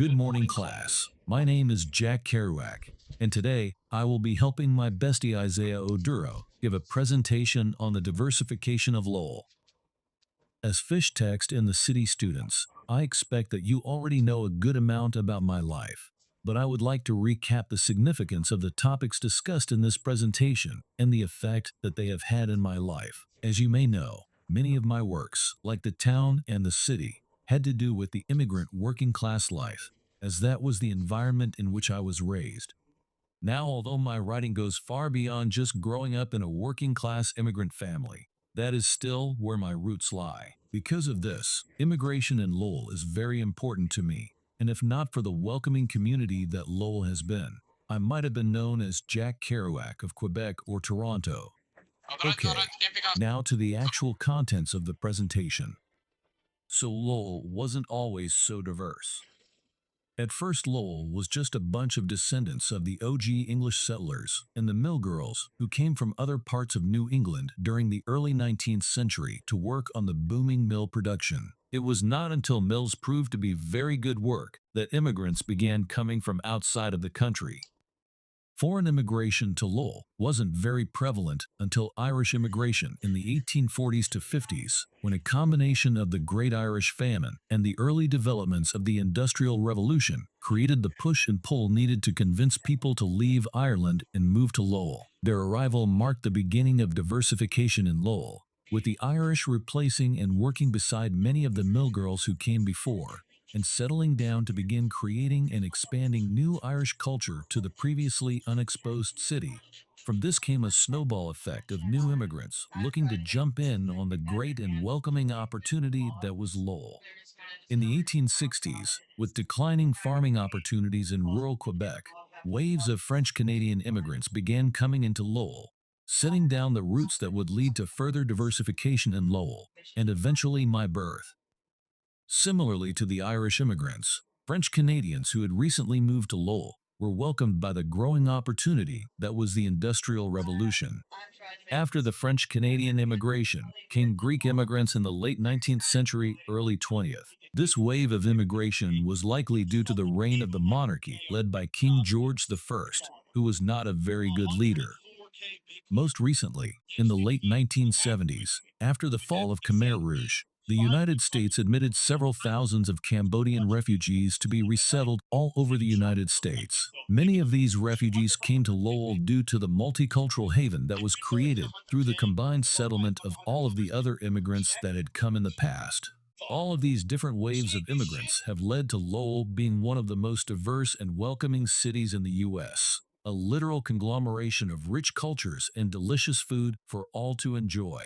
Good morning, class. My name is Jack Kerouac, and today I will be helping my bestie Isaiah Oduro give a presentation on the diversification of Lowell. As fish text in the city students, I expect that you already know a good amount about my life, but I would like to recap the significance of the topics discussed in this presentation and the effect that they have had in my life. As you may know, many of my works, like The Town and the City, had to do with the immigrant working class life, as that was the environment in which I was raised. Now, although my writing goes far beyond just growing up in a working class immigrant family, that is still where my roots lie. Because of this, immigration in Lowell is very important to me, and if not for the welcoming community that Lowell has been, I might have been known as Jack Kerouac of Quebec or Toronto. Okay, now to the actual contents of the presentation. So Lowell wasn't always so diverse. At first, Lowell was just a bunch of descendants of the OG English settlers and the mill girls who came from other parts of New England during the early 19th century to work on the booming mill production. It was not until mills proved to be very good work that immigrants began coming from outside of the country. Foreign immigration to Lowell wasn't very prevalent until Irish immigration in the 1840s to 50s, when a combination of the Great Irish Famine and the early developments of the Industrial Revolution created the push and pull needed to convince people to leave Ireland and move to Lowell. Their arrival marked the beginning of diversification in Lowell, with the Irish replacing and working beside many of the mill girls who came before, and settling down to begin creating and expanding new Irish culture to the previously unexposed city. From this came a snowball effect of new immigrants looking to jump in on the great and welcoming opportunity that was Lowell. In the 1860s, with declining farming opportunities in rural Quebec, waves of French Canadian immigrants began coming into Lowell, setting down the roots that would lead to further diversification in Lowell, and eventually my birth. Similarly to the Irish immigrants, French Canadians who had recently moved to Lowell were welcomed by the growing opportunity that was the Industrial Revolution. After the French Canadian immigration came Greek immigrants in the late 19th century, early 20th. This wave of immigration was likely due to the reign of the monarchy led by King George I, who was not a very good leader. Most recently, in the late 1970s, after the fall of Khmer Rouge, the United States admitted several thousands of Cambodian refugees to be resettled all over the United States. Many of these refugees came to Lowell due to the multicultural haven that was created through the combined settlement of all of the other immigrants that had come in the past. All of these different waves of immigrants have led to Lowell being one of the most diverse and welcoming cities in the U.S., a literal conglomeration of rich cultures and delicious food for all to enjoy.